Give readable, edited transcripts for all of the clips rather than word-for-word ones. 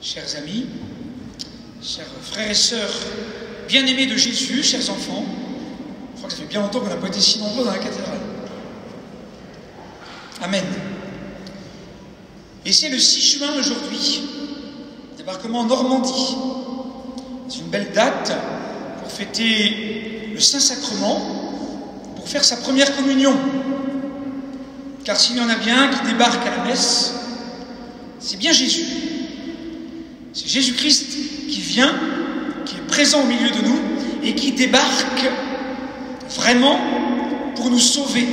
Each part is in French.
chers amis, chers frères et sœurs bien-aimés de Jésus, chers enfants. Je crois que ça fait bien longtemps qu'on n'a pas été si nombreux dans la cathédrale. Amen. Et c'est le 6 juin aujourd'hui, débarquement en Normandie. C'est une belle date pour fêter le Saint-Sacrement, pour faire sa première communion. Car s'il y en a bien qui débarque à la messe, c'est bien Jésus. C'est Jésus-Christ qui vient, qui est présent au milieu de nous et qui débarque vraiment pour nous sauver,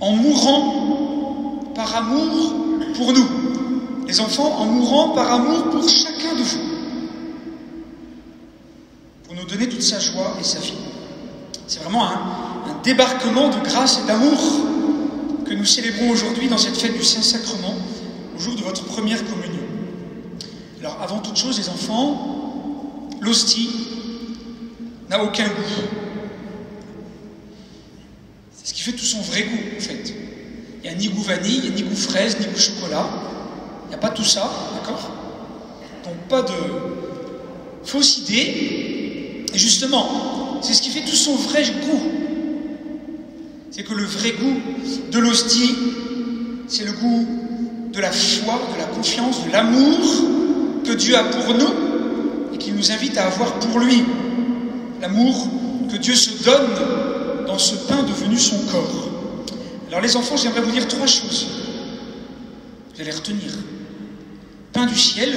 en mourant par amour pour nous. Les enfants, en mourant par amour pour chacun de vous, pour nous donner toute sa joie et sa vie. C'est vraiment un débarquement de grâce et d'amour que nous célébrons aujourd'hui dans cette fête du Saint-Sacrement, au jour de votre première communion. Alors, avant toute chose, les enfants, l'hostie n'a aucun goût. C'est ce qui fait tout son vrai goût, en fait. Il n'y a ni goût vanille, il n'y a ni goût fraise, ni goût chocolat. Il n'y a pas tout ça, d'accord? Donc, pas de fausse idée. Et justement, c'est ce qui fait tout son vrai goût. C'est que le vrai goût de l'hostie, c'est le goût de la foi, de la confiance, de l'amour que Dieu a pour nous et qu'il nous invite à avoir pour lui. L'amour que Dieu se donne dans ce pain devenu son corps. Alors les enfants, j'aimerais vous dire 3 choses. Vous allez retenir. Pain du ciel,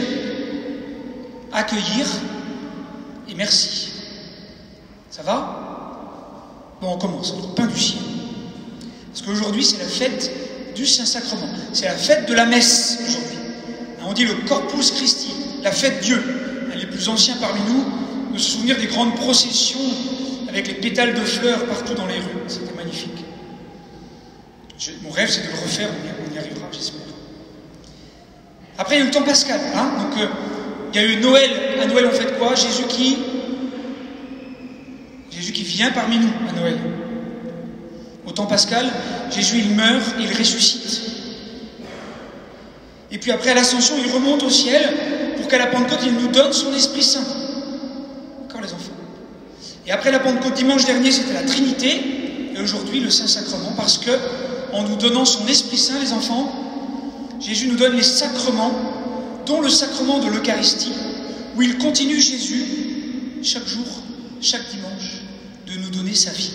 accueillir et merci. Ça va? Bon, on commence. Pain du ciel. Parce qu'aujourd'hui, c'est la fête du Saint-Sacrement. C'est la fête de la messe aujourd'hui. On dit le Corpus Christi, la fête Dieu. Les plus anciens parmi nous de se souvenir des grandes processions avec les pétales de fleurs partout dans les rues. C'était magnifique. Mon rêve, c'est de le refaire. On y arrivera, j'espère. Après, il y a eu le temps pascal. Donc, il y a eu Noël. À Noël, on fait quoi? Jésus qui vient parmi nous à Noël. Au temps pascal, Jésus, il meurt, il ressuscite. Et puis après, à l'Ascension, il remonte au ciel pour qu'à la Pentecôte, il nous donne son Esprit Saint. D'accord, les enfants? Et après la Pentecôte, dimanche dernier, c'était la Trinité. Et aujourd'hui, le Saint-Sacrement. Parce que, en nous donnant son Esprit Saint, les enfants, Jésus nous donne les sacrements, dont le sacrement de l'Eucharistie, où il continue, Jésus, chaque jour, chaque dimanche, de nous donner sa vie,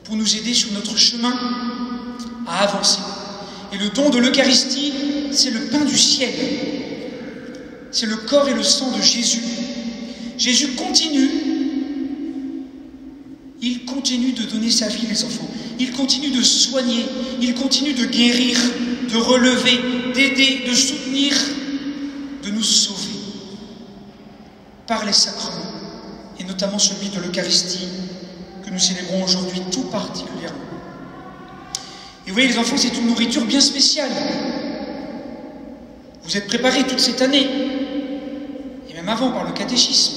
pour nous aider sur notre chemin à avancer. Et le don de l'Eucharistie, c'est le pain du ciel. C'est le corps et le sang de Jésus. Jésus continue. Il continue de donner sa vie, les enfants. Il continue de soigner. Il continue de guérir, de relever, d'aider, de soutenir, de nous sauver. Par les sacrements. Et notamment celui de l'Eucharistie que nous célébrons aujourd'hui tout particulièrement. Et vous voyez, les enfants, c'est une nourriture bien spéciale. Vous êtes préparés toute cette année, et même avant par le catéchisme.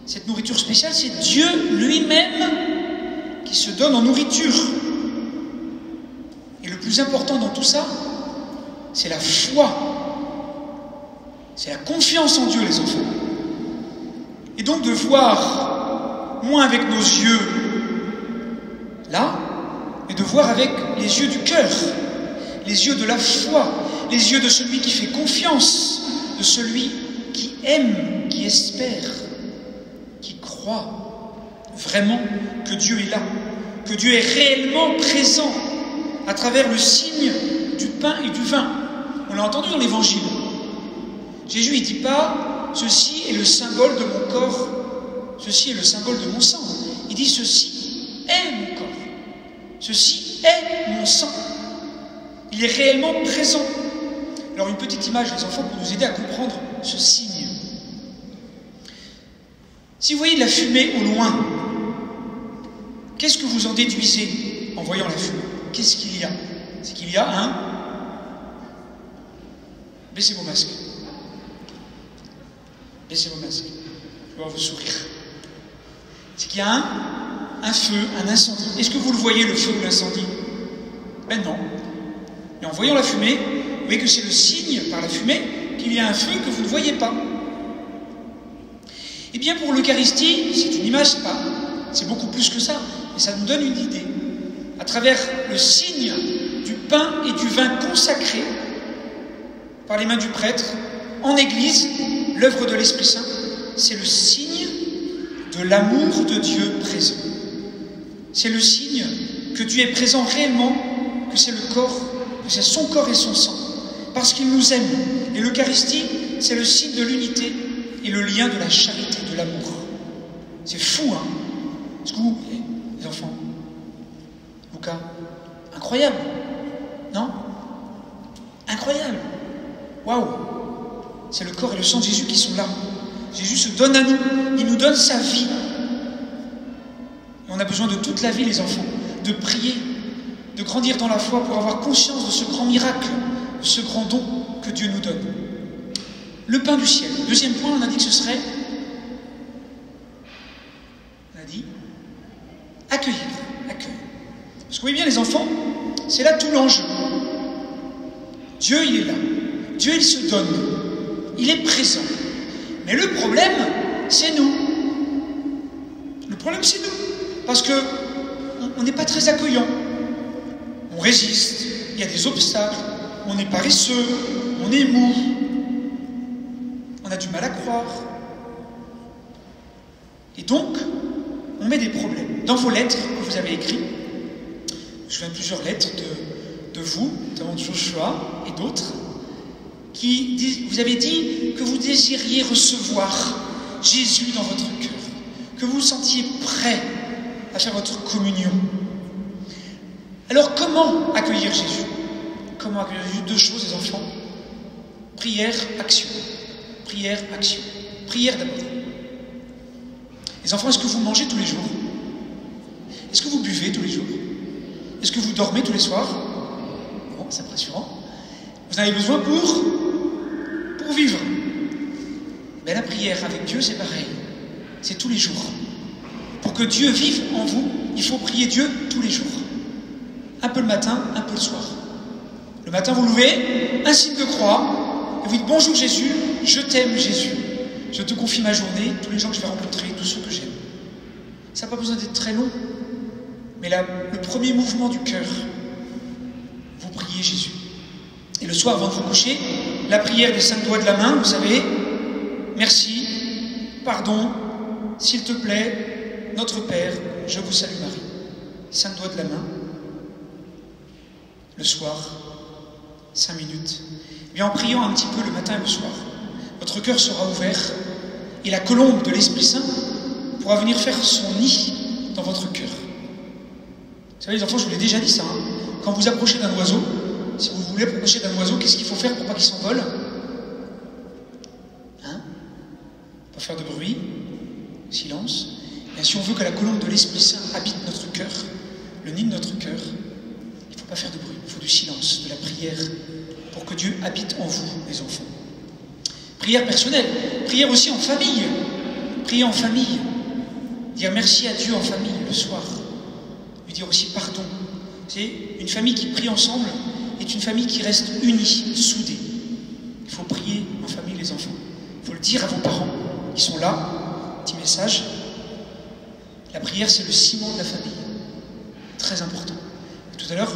Cette nourriture spéciale, c'est Dieu lui-même qui se donne en nourriture. Et le plus important dans tout ça, c'est la foi. C'est la confiance en Dieu, les enfants. Et donc de voir, moins avec nos yeux là, mais de voir avec les yeux du cœur, les yeux de la foi, les yeux de celui qui fait confiance, de celui qui aime, qui espère, qui croit vraiment que Dieu est là, que Dieu est réellement présent à travers le signe du pain et du vin. On l'a entendu dans l'Évangile. Jésus, il ne dit pas « ceci est le symbole de mon corps, ceci est le symbole de mon sang ». Il dit « ceci est mon corps, ceci est mon sang ». Il est réellement présent. Alors une petite image, les enfants, pour nous aider à comprendre ce signe. Si vous voyez de la fumée au loin, qu'est-ce que vous en déduisez en voyant la fumée? Qu'est-ce qu'il y a? C'est qu'il y a un... Baissez vos masques. Baissez vos masques. Je vois vos sourires. C'est qu'il y a un feu, un incendie. Est-ce que vous le voyez, le feu ou l'incendie? Ben non. Et en voyant la fumée, vous voyez que c'est le signe, par la fumée, qu'il y a un feu que vous ne voyez pas. Eh bien, pour l'Eucharistie, c'est une image, c'est beaucoup plus que ça, mais ça nous donne une idée. À travers le signe du pain et du vin consacrés par les mains du prêtre, en Église, l'œuvre de l'Esprit Saint, c'est le signe de l'amour de Dieu présent. C'est le signe que Dieu est présent réellement, que c'est le corps, que c'est son corps et son sang, parce qu'il nous aime. Et l'Eucharistie, c'est le signe de l'unité et le lien de la charité, de l'amour. C'est fou, hein? Est-ce que vous, les enfants, Lucas, incroyable, non? Incroyable. Waouh! C'est le corps et le sang de Jésus qui sont là. Jésus se donne à nous, il nous donne sa vie. Et on a besoin de toute la vie, les enfants, de prier, de grandir dans la foi pour avoir conscience de ce grand miracle, de ce grand don que Dieu nous donne. Le pain du ciel. Deuxième point, on a dit que ce serait, accueillir. Parce que vous voyez bien, les enfants, c'est là tout l'enjeu. Dieu, il est là. Dieu, il se donne. Il est présent. Mais le problème, c'est nous. Le problème, c'est nous. Parce qu'on n'est pas très accueillant. On résiste. Il y a des obstacles. On est paresseux. On est mou. On a du mal à croire. Et donc, on met des problèmes. Dans vos lettres que vous avez écrites, je viens de plusieurs lettres de vous, notamment de Joshua et d'autres, qui disent, vous avez dit que vous désiriez recevoir Jésus dans votre cœur, que vous vous sentiez prêt à faire votre communion. Alors comment accueillir Jésus? Comment accueillir Jésus? Deux choses, les enfants. Prière, action. Prière, action. Prière d'abord. Les enfants, est-ce que vous mangez tous les jours? Est-ce que vous buvez tous les jours? Est-ce que vous dormez tous les soirs? Bon, c'est rassurant. Vous en avez besoin pour vivre. Mais la prière avec Dieu, c'est pareil. C'est tous les jours. Pour que Dieu vive en vous, il faut prier Dieu tous les jours. Un peu le matin, un peu le soir. Le matin, vous levez, un signe de croix, et vous dites « Bonjour Jésus, je t'aime Jésus. Je te confie ma journée, tous les gens que je vais rencontrer, tous ceux que j'aime. » Ça n'a pas besoin d'être très long. Mais le premier mouvement du cœur, vous priez Jésus. Et le soir, avant de vous coucher, la prière des 5 doigts de la main, vous savez, merci, pardon, s'il te plaît, notre Père, je vous salue Marie. 5 doigts de la main. Le soir, 5 minutes. Et bien en priant un petit peu le matin et le soir, votre cœur sera ouvert et la colombe de l'Esprit Saint pourra venir faire son nid dans votre cœur. Vous savez, les enfants, je vous l'ai déjà dit ça. Hein. Quand vous approchez d'un oiseau, si vous voulez approcher d'un oiseau, qu'est-ce qu'il faut faire pour pas qu'il s'envole? Hein? Pas faire de bruit, silence. Et si on veut que la colombe de l'Esprit Saint habite notre cœur, le nid de notre cœur, il ne faut pas faire de bruit, il faut du silence, de la prière, pour que Dieu habite en vous, les enfants. Prière personnelle, prière aussi en famille. Prier en famille, dire merci à Dieu en famille le soir. Lui dire aussi pardon. C'est une famille qui prie ensemble est une famille qui reste unie, soudée. Il faut prier en famille, les enfants. Il faut le dire à vos parents qui sont là. Petit message. La prière, c'est le ciment de la famille. Très important. Tout à l'heure,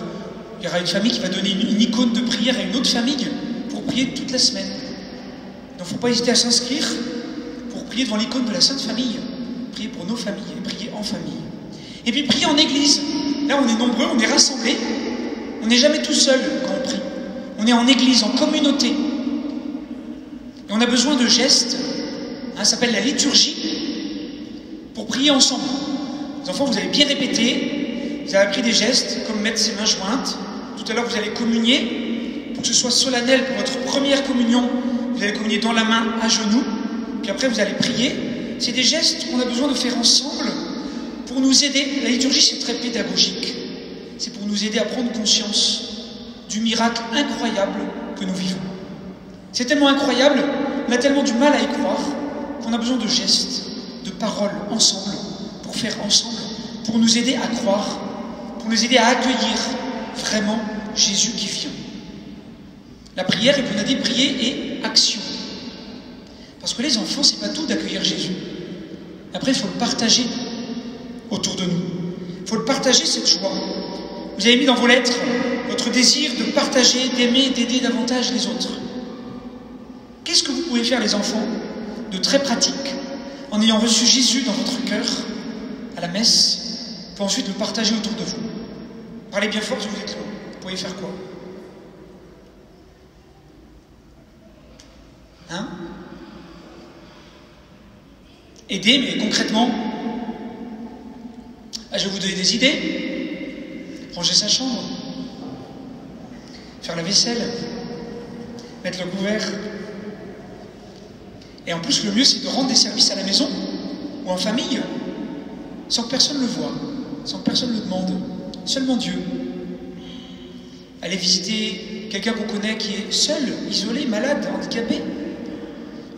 il y aura une famille qui va donner une icône de prière à une autre famille pour prier toute la semaine. Donc, il ne faut pas hésiter à s'inscrire pour prier devant l'icône de la Sainte Famille. Prier pour nos familles et prier en famille. Et puis prier en église. Là, on est nombreux, on est rassemblés. On n'est jamais tout seul quand on prie. On est en église, en communauté. Et on a besoin de gestes. Ça s'appelle la liturgie. Pour prier ensemble. Les enfants, vous allez bien répéter. Vous avez appris des gestes, comme mettre ses mains jointes. Tout à l'heure, vous allez communier. Pour que ce soit solennel pour votre première communion, vous allez communier dans la main, à genoux. Puis après, vous allez prier. C'est des gestes qu'on a besoin de faire ensemble pour nous aider. La liturgie, c'est très pédagogique. C'est pour nous aider à prendre conscience du miracle incroyable que nous vivons. C'est tellement incroyable, on a tellement du mal à y croire, qu'on a besoin de gestes, de paroles ensemble, pour faire ensemble, pour nous aider à croire, pour nous aider à accueillir vraiment Jésus qui vient. La prière, et puis on a dit prier et action. Parce que les enfants, c'est pas tout d'accueillir Jésus. Après, il faut le partager autour de nous. Il faut le partager, cette joie. Vous avez mis dans vos lettres votre désir de partager, d'aimer, d'aider davantage les autres. Qu'est-ce que vous pouvez faire, les enfants, de très pratique, en ayant reçu Jésus dans votre cœur, à la messe, pour ensuite le partager autour de vous? Parlez bien fort si vous êtes loin. Vous pouvez faire quoi? Hein? Aider, mais concrètement, je vais vous donner des idées. Ranger sa chambre, faire la vaisselle, mettre le couvert. Et en plus, le mieux, c'est de rendre des services à la maison ou en famille, sans que personne le voie, sans que personne le demande, seulement Dieu. Aller visiter quelqu'un qu'on connaît qui est seul, isolé, malade, handicapé.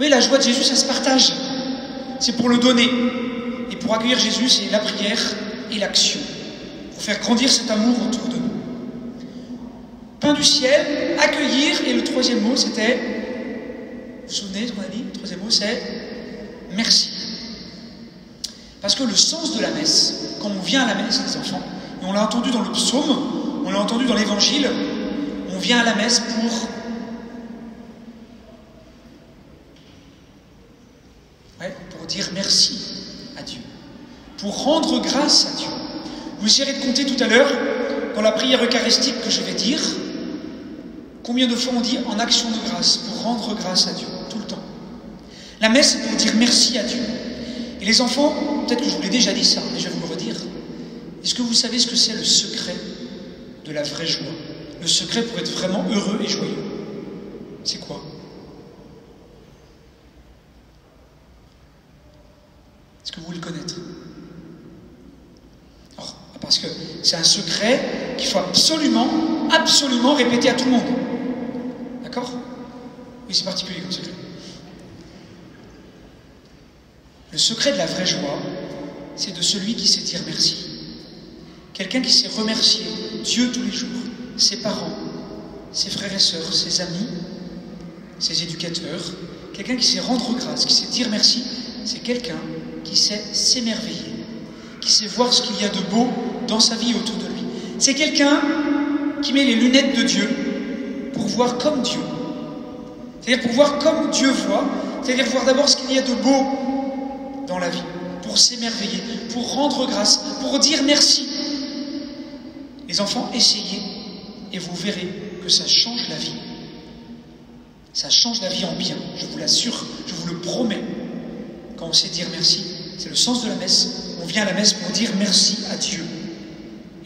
Oui, la joie de Jésus, ça se partage. C'est pour le donner. Et pour accueillir Jésus, c'est la prière et l'action. Pour faire grandir cet amour autour de nous. Pain du ciel, accueillir, et le troisième mot, c'était, vous vous souvenez ce qu'on a dit? Le troisième mot, c'est merci. Parce que le sens de la messe, quand on vient à la messe, les enfants, et on l'a entendu dans le psaume, on l'a entendu dans l'évangile, on vient à la messe pour dire merci à Dieu, pour rendre grâce à Dieu. Vous essayerez de compter tout à l'heure, dans la prière eucharistique que je vais dire, combien de fois on dit en action de grâce, pour rendre grâce à Dieu, tout le temps. La messe, c'est pour dire merci à Dieu. Et les enfants, peut-être que je vous l'ai déjà dit ça, mais je vais vous le redire. Est-ce que vous savez ce que c'est le secret de la vraie joie? Le secret pour être vraiment heureux et joyeux, c'est quoi? Est-ce que vous voulez le connaître? Alors, parce que c'est un secret qu'il faut absolument répéter à tout le monde. D'accord? Oui, c'est particulier comme secret. Le secret de la vraie joie, c'est de celui qui sait dire merci. Quelqu'un qui sait remercier Dieu tous les jours, ses parents, ses frères et sœurs, ses amis, ses éducateurs. Quelqu'un qui sait rendre grâce, qui sait dire merci, c'est quelqu'un qui sait s'émerveiller, qui sait voir ce qu'il y a de beau dans sa vie autour de lui. C'est quelqu'un qui met les lunettes de Dieu pour voir comme Dieu. C'est-à-dire pour voir comme Dieu voit, c'est-à-dire voir d'abord ce qu'il y a de beau dans la vie, pour s'émerveiller, pour rendre grâce, pour dire merci. Les enfants, essayez et vous verrez que ça change la vie. Ça change la vie en bien, je vous l'assure, je vous le promets. Quand on sait dire merci, c'est le sens de la messe. On vient à la messe pour dire merci à Dieu.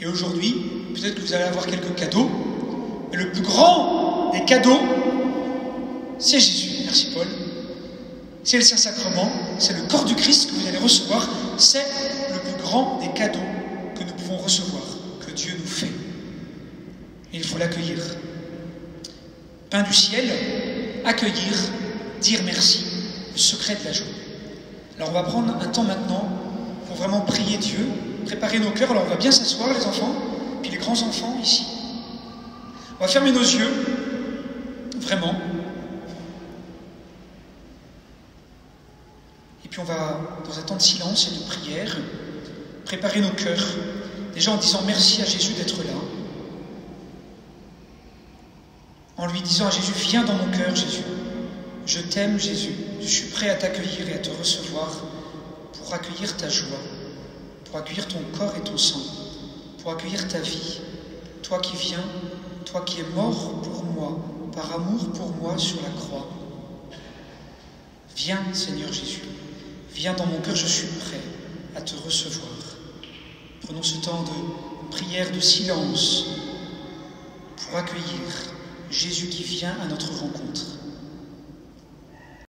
Et aujourd'hui, peut-être que vous allez avoir quelques cadeaux, mais le plus grand des cadeaux, c'est Jésus. Merci Paul. C'est le Saint-Sacrement, c'est le corps du Christ que vous allez recevoir. C'est le plus grand des cadeaux que nous pouvons recevoir, que Dieu nous fait. Et il faut l'accueillir. Pain du ciel, accueillir, dire merci, le secret de la joie. Alors on va prendre un temps maintenant pour vraiment prier Dieu, préparer nos cœurs. Alors on va bien s'asseoir les enfants, puis les grands-enfants ici. On va fermer nos yeux, vraiment. Et puis on va, dans un temps de silence et de prière, préparer nos cœurs, déjà en disant merci à Jésus d'être là. En lui disant à Jésus, viens dans mon cœur Jésus. Je t'aime Jésus, je suis prêt à t'accueillir et à te recevoir pour accueillir ta joie, pour accueillir ton corps et ton sang, pour accueillir ta vie. Toi qui viens, toi qui es mort pour moi, par amour pour moi sur la croix. Viens Seigneur Jésus, viens dans mon cœur, je suis prêt à te recevoir. Prenons ce temps de prière, de silence, pour accueillir Jésus qui vient à notre rencontre.